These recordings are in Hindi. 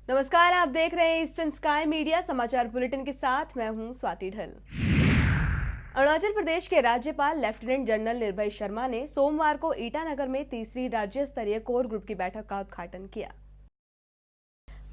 नमस्कार, आप देख रहे हैं ईस्टर्न स्काई मीडिया समाचार बुलेटिन के साथ मैं हूं स्वाति ढल। अरुणाचल प्रदेश के राज्यपाल लेफ्टिनेंट जनरल निर्भय शर्मा ने सोमवार को ईटानगर में तीसरी राज्य स्तरीय कोर ग्रुप की बैठक का उद्घाटन किया।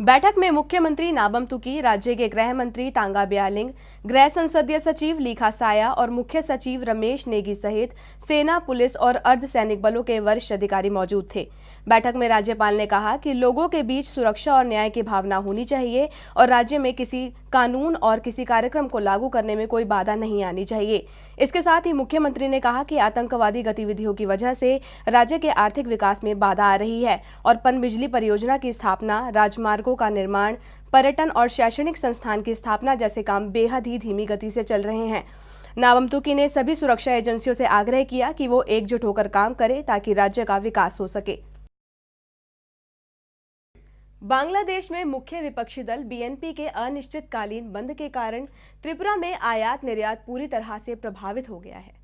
बैठक में मुख्यमंत्री नाबम तुकी, राज्य के गृह मंत्री तांगा ब्यालिंग, गृह संसदीय सचिव लीखा साया और मुख्य सचिव रमेश नेगी सहित सेना, पुलिस और अर्धसैनिक बलों के वरिष्ठ अधिकारी मौजूद थे। बैठक में राज्यपाल ने कहा कि लोगों के बीच सुरक्षा और न्याय की भावना होनी चाहिए और राज्य में किसी कानून और किसी कार्यक्रम को लागू करने में कोई बाधा नहीं आनी चाहिए। इसके साथ ही मुख्यमंत्री ने कहा कि आतंकवादी गतिविधियों की वजह से राज्य के आर्थिक विकास में बाधा आ रही है और पनबिजली परियोजना की स्थापना, राजमार्गों का निर्माण, पर्यटन और शैक्षणिक संस्थान की स्थापना जैसे काम बेहद ही धीमी गति से चल रहे हैं। नाबम तुकी ने सभी सुरक्षा एजेंसियों से आग्रह किया कि वो एकजुट होकर काम करें ताकि राज्य का विकास हो सके। बांग्लादेश में मुख्य विपक्षी दल बीएनपी के अनिश्चितकालीन बंद के कारण त्रिपुरा में आयात निर्यात पूरी तरह से प्रभावित हो गया है।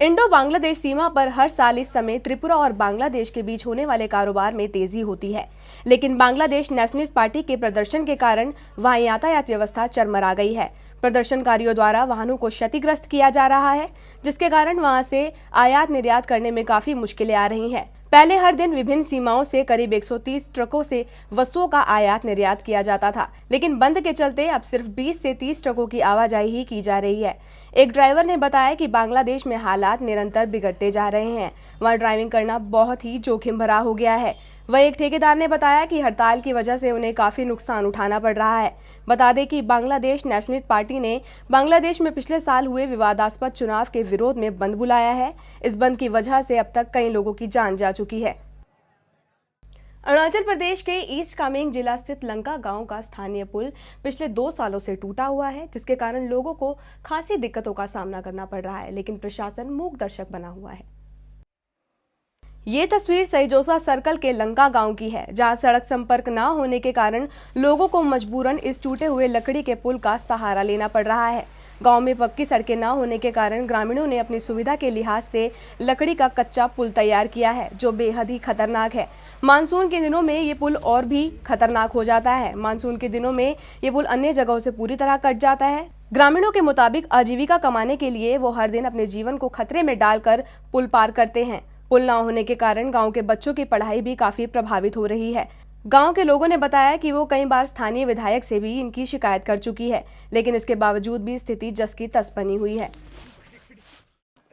इंडो बांग्लादेश सीमा पर हर साल इस समय त्रिपुरा और बांग्लादेश के बीच होने वाले कारोबार में तेजी होती है, लेकिन बांग्लादेश नेशनलिस्ट पार्टी के प्रदर्शन के कारण वहां यातायात व्यवस्था चरमरा गई है। प्रदर्शनकारियों द्वारा वाहनों को क्षतिग्रस्त किया जा रहा है, जिसके कारण वहां से आयात निर्यात करने में काफी मुश्किलें आ रही हैं। पहले हर दिन विभिन्न सीमाओं से करीब 130 ट्रकों से वस्तुओं का आयात निर्यात किया जाता था, लेकिन बंद के चलते अब सिर्फ 20 से 30 ट्रकों की आवाजाही ही की जा रही है। एक ड्राइवर ने बताया कि बांग्लादेश में हालात निरंतर बिगड़ते जा रहे हैं, वहां ड्राइविंग करना बहुत ही जोखिम भरा हो गया है। वहीं एक ठेकेदार ने बताया कि हड़ताल की वजह से उन्हें काफी नुकसान उठाना पड़ रहा है। बता दें कि बांग्लादेश नेशनलिस्ट पार्टी ने बांग्लादेश में पिछले साल हुए विवादास्पद चुनाव के विरोध में बंद बुलाया है। इस बंद की वजह से अब तक कई लोगों की जान जा चुकी है। अरुणाचल प्रदेश के ईस्ट कामेंग जिला स्थित लंका गांव का स्थानीय पुल पिछले 2 सालों से टूटा हुआ है, जिसके कारण लोगों को खासी दिक्कतों का सामना करना पड़ रहा है, लेकिन प्रशासन मूक दर्शक बना हुआ है। ये तस्वीर सईजोसा सर्कल के लंका गांव की है, जहां सड़क संपर्क न होने के कारण लोगों को मजबूरन इस टूटे हुए लकड़ी के पुल का सहारा लेना पड़ रहा है। गांव में पक्की सड़कें न होने के कारण ग्रामीणों ने अपनी सुविधा के लिहाज से लकड़ी का कच्चा पुल तैयार किया है, जो बेहद ही खतरनाक है। मानसून के दिनों में ये पुल और भी खतरनाक हो जाता है। मानसून के दिनों में ये पुल अन्य जगहों से पूरी तरह कट जाता है। ग्रामीणों के मुताबिक आजीविका कमाने के लिए वो हर दिन अपने जीवन को खतरे में डालकर पुल पार करते हैं। पुल न होने के कारण गांव के बच्चों की पढ़ाई भी काफी प्रभावित हो रही है। गांव के लोगों ने बताया कि वो कई बार स्थानीय विधायक से भी इनकी शिकायत कर चुकी है, लेकिन इसके बावजूद भी स्थिति जस की तस बनी हुई है।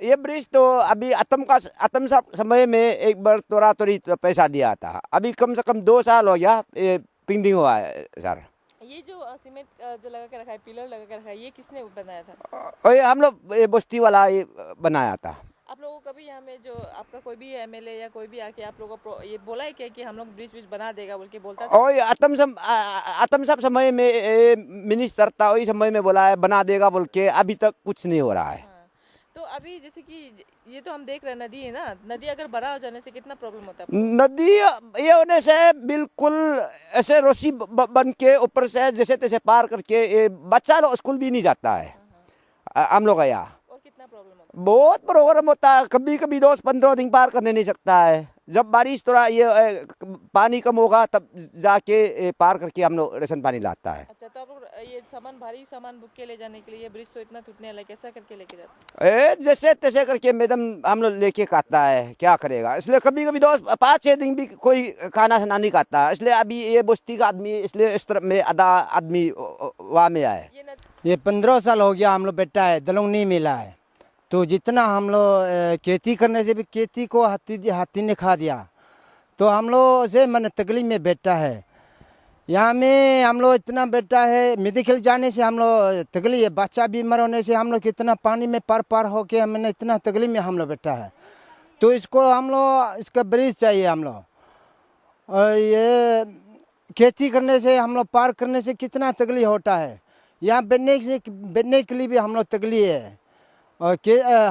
ये ब्रिज तो अभी आतम समय में एक बार तोड़ा तोड़ी पैसा दिया था। अभी कम से कम 2 साल हो गया ये पेंडिंग हुआ है सर। ये जो सीमेंट जो लगा के रखा है, पिलर लगा के रखा है, ये किसने बनाया था? और ये हम लोग ये बस्ती वाला ये बनाया था। आप लोगों को कभी यहाँ में जो आपका कोई भी एमएलए या कोई भी आके आप लोगों को ये बोला है क्या कि हम लोग ब्रिज बना देगा बोल के बोलता था? और आतम सब समय में मिनिस्टर था, वही समय में बोला है बना देगा बोल के, अभी तक कुछ नहीं हो रहा है। हाँ। तो अभी जैसे कि ये तो हम देख रहे हैं नदी है ना, नदी अगर बड़ा हो जाने से कितना प्रॉब्लम होता है? नदी ये होने से बिल्कुल ऐसे रस्सी बन के ऊपर से जैसे तैसे पार करके ये बच्चा लोग स्कूल भी नहीं जाता है। हम लोग यहाँ और कितना प्रॉब्लम होता बहुत प्रॉब्लम होता है। कभी कभी 10-15 दिन पार करने नहीं सकता है। जब बारिश थोड़ा ये पानी कम होगा तब जाके पार करके हम लोग राशन पानी लाता है। अच्छा, तो आप लोग ये सामान, भारी सामान बुक के ले जाने के लिए ब्रिज तो इतना टूटने वाला है, कैसा करके लेके जाते हैं? जैसे तैसे करके मैडम हम लोग लेके खाता है, क्या करेगा। इसलिए कभी कभी 5-6 दिन भी कोई खाना सना नहीं खाता। इसलिए अभी ये बस्ती का आदमी, इसलिए इस तरफ में आधा आदमी वहाँ में आए। ये 15 साल हो गया हम लोग बैठा है, दलों नहीं मिला है। तो जितना हम लोग खेती करने से भी खेती को हाथी ने खा दिया, तो हम लोग से मन तकलीफ में बैठा है। यहाँ में हम लोग इतना बैठा है, मेडिकल जाने से हम लोग तकलीफ है, बच्चा बीमार होने से हम लोग कितना पानी में पार होके हमने इतना तकलीफ में हम लोग बैठा है। तो इसको हम लोग इसका ब्रिज चाहिए हम लोग। और ये खेती करने से हम लोग पार करने से कितना तकलीफ होता है। यहाँ बैठने के लिए भी हम लोग तकलीफ है। और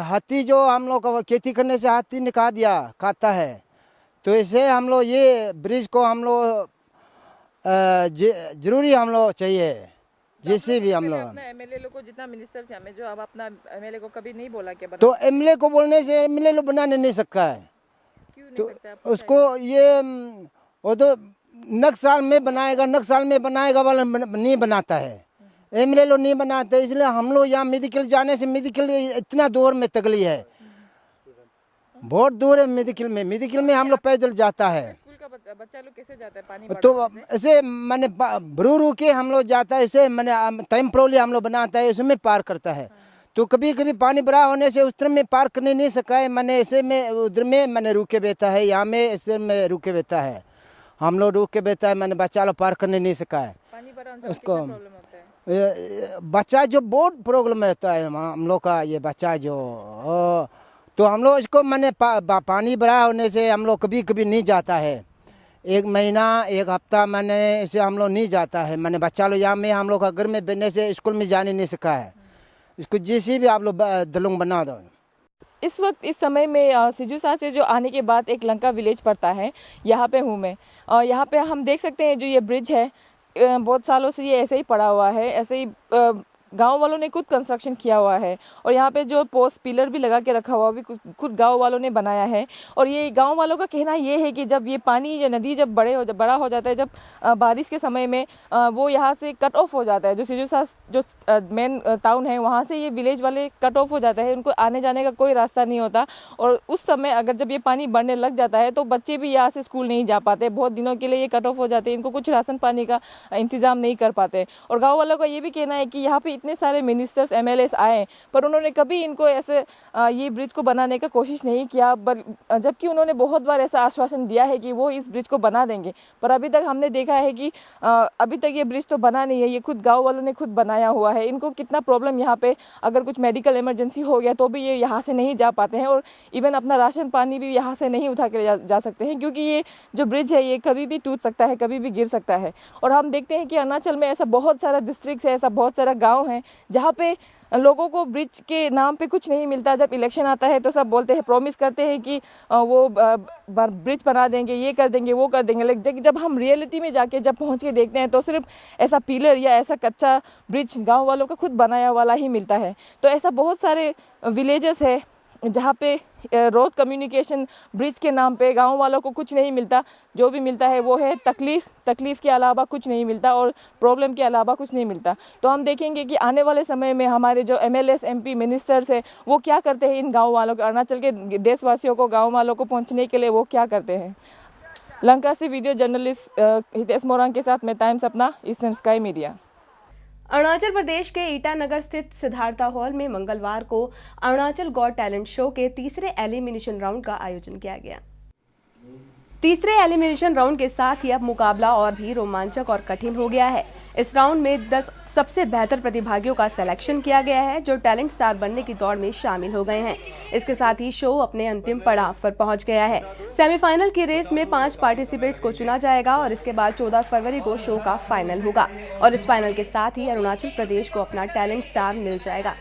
हाथी जो हम लोग खेती करने से हाथी ने खाता है। तो इसे हम लोग ये ब्रिज को हम लोग जरूरी हम लोग चाहिए, जैसे भी हम लोग। अपना एमएलए लोग को जितना मिनिस्टर से हमें जो अब अपना एमएलए को कभी नहीं बोला क्या? तो एमएलए को बोलने से एमएलए लोग बनाने नहीं सकता है। क्यों नहीं तो सकते आप? उसको ये वो तो नेक्स्ट साल में बनाएगा वाला नहीं बनाता है, एमएलए लोग नहीं बनाते। इसलिए हम लोग यहाँ मेडिकल जाने से, मेडिकल इतना दूर में तकलीफ है, बहुत दूर है मेडिकल में हम लोग पैदल जाता है। स्कूल का बच्चा लोग कैसे जाता है पानी तो ऐसे मैंने रू के हम लोग जाता है, ऐसे मैंने टेम्पोरली हम लोग बनाता है, उसमें पार करता है। तो कभी कभी पानी बड़ा होने से उस तरह में पार करने नहीं सका है, मैंने ऐसे में उधर में मैंने रुके बैठा है, यहाँ में ऐसे में रुके बैठा है, हम लोग रुक के बैठा है, मैंने बच्चा लोग पार करने नहीं सका है। पानी भरा होने से उसको कितना प्रॉब्लम होता है? बच्चा जो बहुत प्रॉब्लम रहता है हम लोग का, ये बच्चा जो तो हम लोग इसको मैंने पानी भरा होने से हम लोग कभी कभी नहीं जाता है, 1 महीना 1 हफ्ता मैंने इसे हम लोग नहीं जाता है। मैंने बच्चा लोग यहाँ में हम लोग का घर में बैठने से स्कूल में जाने नहीं सका है, इसको जैसे भी आप लोग दलुंग बना दो। इस वक्त इस समय में सिजुसा से जो आने के बाद एक लंका विलेज पड़ता है, यहाँ पे हूँ मैं। यहाँ पे हम देख सकते हैं जो ये ब्रिज है, बहुत सालों से ये ऐसे ही पड़ा हुआ है, ऐसे ही गांव वालों ने खुद कंस्ट्रक्शन किया हुआ है। और यहाँ पे जो पोस्ट पिलर भी लगा के रखा हुआ भी खुद गांव वालों ने बनाया है। और ये गांव वालों का कहना ये है कि जब ये पानी या नदी जब बड़ा हो जाता है, जब बारिश के समय में वो यहाँ से कट ऑफ हो जाता है, जो सिजुसा जो मेन टाउन है वहाँ से ये विलेज वाले कट ऑफ हो जाता है, उनको आने जाने का कोई रास्ता नहीं होता। और उस समय अगर जब ये पानी बढ़ने लग जाता है तो बच्चे भी यहाँ से स्कूल नहीं जा पाते, बहुत दिनों के लिए ये कट ऑफ हो जाते हैं, इनको कुछ राशन पानी का इंतज़ाम नहीं कर पाते। और गाँव वालों का ये भी कहना है कि यहाँ पे इतने सारे मिनिस्टर्स एमएलएस आए पर उन्होंने कभी इनको ऐसे ये ब्रिज को बनाने का कोशिश नहीं किया, जबकि उन्होंने बहुत बार ऐसा आश्वासन दिया है कि वो इस ब्रिज को बना देंगे। पर अभी तक हमने देखा है कि अभी तक ये ब्रिज तो बना नहीं है, ये खुद गांव वालों ने खुद बनाया हुआ है। इनको कितना प्रॉब्लम यहाँ पे, अगर कुछ मेडिकल इमरजेंसी हो गया तो भी ये यहाँ से नहीं जा पाते हैं, और इवन अपना राशन पानी भी यहाँ से नहीं उठा के जा सकते हैं, क्योंकि ये जो ब्रिज है ये कभी भी टूट सकता है, कभी भी गिर सकता है। और हम देखते हैं कि अरुणाचल में ऐसा बहुत सारा डिस्ट्रिक्ट है, ऐसा बहुत सारा गाँव है जहाँ पे लोगों को ब्रिज के नाम पे कुछ नहीं मिलता। जब इलेक्शन आता है तो सब बोलते हैं, प्रॉमिस करते हैं कि वो ब्रिज बना देंगे, ये कर देंगे, वो कर देंगे, लेकिन जब हम रियलिटी में जाके जब पहुंच के देखते हैं तो सिर्फ ऐसा पिलर या ऐसा कच्चा ब्रिज गांव वालों का खुद बनाया वाला ही मिलता है। तो ऐसा बहुत सारे विलेजेस है जहाँ पे रोड कम्युनिकेशन ब्रिज के नाम पे गांव वालों को कुछ नहीं मिलता, जो भी मिलता है वो है तकलीफ़ के अलावा कुछ नहीं मिलता, और प्रॉब्लम के अलावा कुछ नहीं मिलता। तो हम देखेंगे कि आने वाले समय में हमारे जो एमएलएस एमपी मिनिस्टर्स है वो क्या करते हैं इन गांव वालों को, अरुणाचल के देशवासियों को, गांव वालों को पहुंचने के लिए वो क्या करते हैं। लंका से वीडियो जर्नलिस्ट हितेश मोरंग के साथ मैं टाइम्स अपना, eastern sky media. Arunachal Pradesh के ईटानगर स्थित सिद्धार्था हॉल में मंगलवार को अरुणाचल गॉट टैलेंट शो के तीसरे एलिमिनेशन राउंड का आयोजन किया गया। तीसरे एलिमिनेशन राउंड के साथ ही अब मुकाबला और भी रोमांचक और कठिन हो गया है। इस राउंड में 10 सबसे बेहतर प्रतिभागियों का सिलेक्शन किया गया है, जो टैलेंट स्टार बनने की दौड़ में शामिल हो गए हैं। इसके साथ ही शो अपने अंतिम पड़ाव पर पहुंच गया है। सेमीफाइनल की रेस में 5 पार्टिसिपेंट्स को चुना जाएगा और इसके बाद 14 फरवरी को शो का फाइनल होगा, और इस फाइनल के साथ ही अरुणाचल प्रदेश को अपना टैलेंट स्टार मिल जाएगा।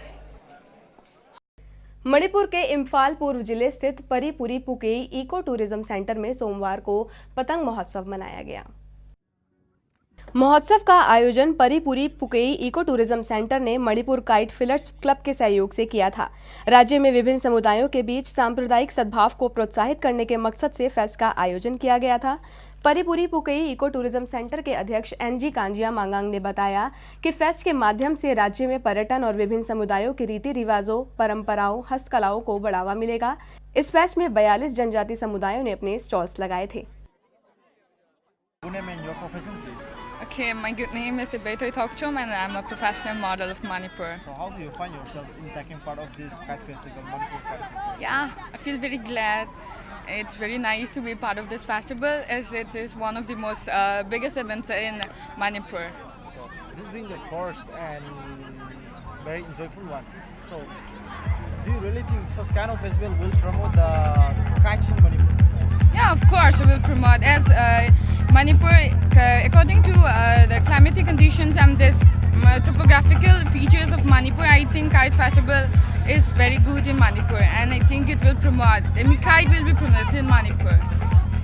मणिपुर के इम्फाल पूर्व जिले स्थित परीपुरी पुकेई इको टूरिज्म सेंटर में सोमवार को पतंग महोत्सव मनाया गया। महोत्सव का आयोजन परीपुरी पुकेई इको टूरिज्म सेंटर ने मणिपुर काइट फिलर्स क्लब के सहयोग से किया था। राज्य में विभिन्न समुदायों के बीच सांप्रदायिक सद्भाव को प्रोत्साहित करने के मकसद से फेस्ट का आयोजन किया गया था। परीपुरी पुकेई इको टूरिज्म सेंटर के अध्यक्ष एनजी कांजिया मांगांग ने बताया कि फेस्ट के माध्यम से राज्य में पर्यटन और विभिन्न समुदायों के रीति रिवाजों, परंपराओं, हस्तकलाओं को बढ़ावा मिलेगा। इस फेस्ट में 42 जनजाति समुदायों ने अपने स्टॉल्स लगाए थे। Okay, my good name is Ibeto Tokchom and I'm a professional model of Manipur. So how do you find yourself in taking part of this kite festival, Manipur Kite Festival? Yeah, I feel very glad. It's very nice to be part of this festival as it is one of the most biggest events in Manipur. So this being the first and very enjoyable one. So do you really think such kind of festival will promote the kites in Manipur? Yeah, of course, it will promote as Manipur, according to the climatic conditions and this topographical features of Manipur, I think kite festival is very good in Manipur, and I think it will promote. I mean, kite will be promoted in Manipur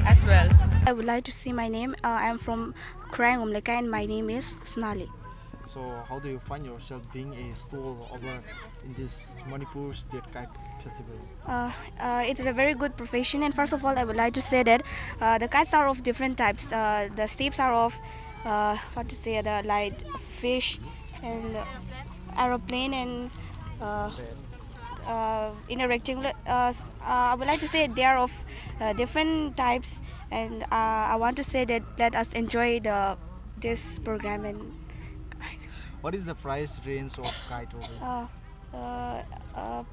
as well. I would like to say my name. I am from Krang Umleka and my name is Sonali. So how do you find yourself being a stall over in this Manipur State Kite Festival? It is a very good profession, and first of all I would like to say that the kites are of different types. The shapes are of the light fish and aeroplane and in a rectangular. I would like to say they are of different types, and I want to say that let us enjoy this program. And What is the price range of kite over here?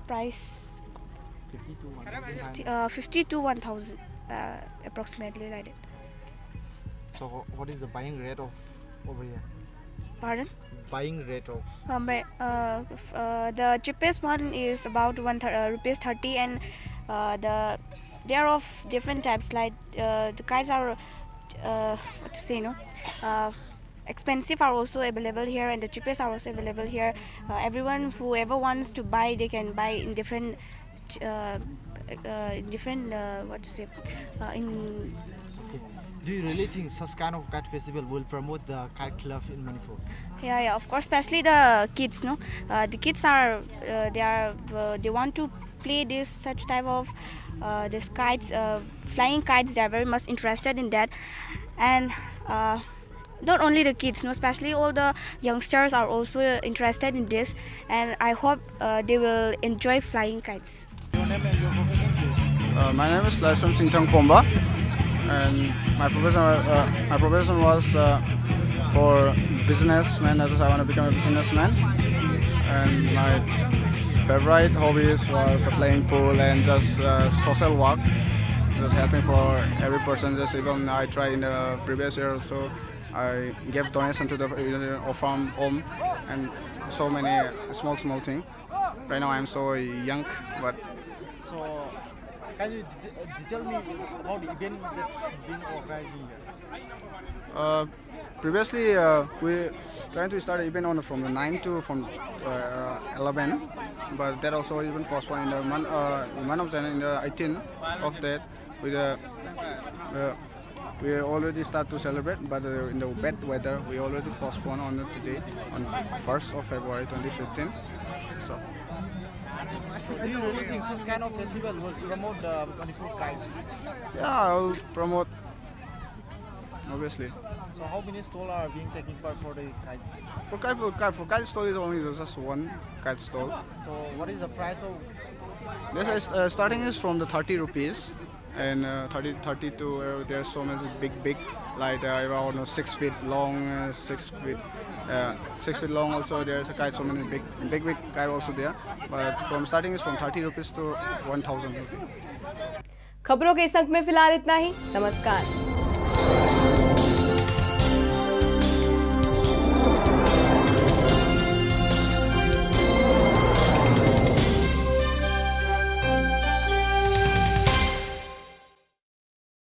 price 50 to 1,000. 50 to 1,000 approximately like that. So what is the buying rate of over here? Pardon? Buying rate of The cheapest one is about rupees 30, and they are of different types. Like the kites are expensive are also available here, and the cheapest are also available here. Everyone, whoever wants to buy, they can buy in different in. Do you really think such kind of kite festival will promote the kite club in Manipur? Yeah, of course, especially the kids, no? The kids are they want to play this such type of this kites, flying kites. They are very much interested in that, and not only the kids, no, especially all the youngsters are also interested in this, and I hope they will enjoy flying kites. Your name and your profession, please. My name is Lasham Singthang Khomba, and my profession was for businessman. As I want to become a businessman, and my favorite hobbies was playing pool and just social work, just helping for every person. Just even I tried in the previous year also, I gave donation to the farm home and so many small things. Right now I'm so young, but So can you tell me about the event that's being organized in here? previously we trying to start an event from the 9 to 11, but that also even postponed in the month of January, in the 18th of that. With we already start to celebrate, but in the bad weather we already postponed on today on 1st of February 2015. So. Do you really think such kind of festival will promote the Manipur kites? Yeah, I'll promote, obviously. So how many stalls are being taken part for the kites? For kite stall is only just one kite stall. So what is the price of? This is, starting is from the 30 rupees, and 30 to there's so many big like around 6 feet long, 6 feet long. Also there's a kite, so many big kite also there. But from starting is from 30 rupees to 1,000 rupees. खबरों के इस अंक में फिलहाल इतना ही। नमस्कार।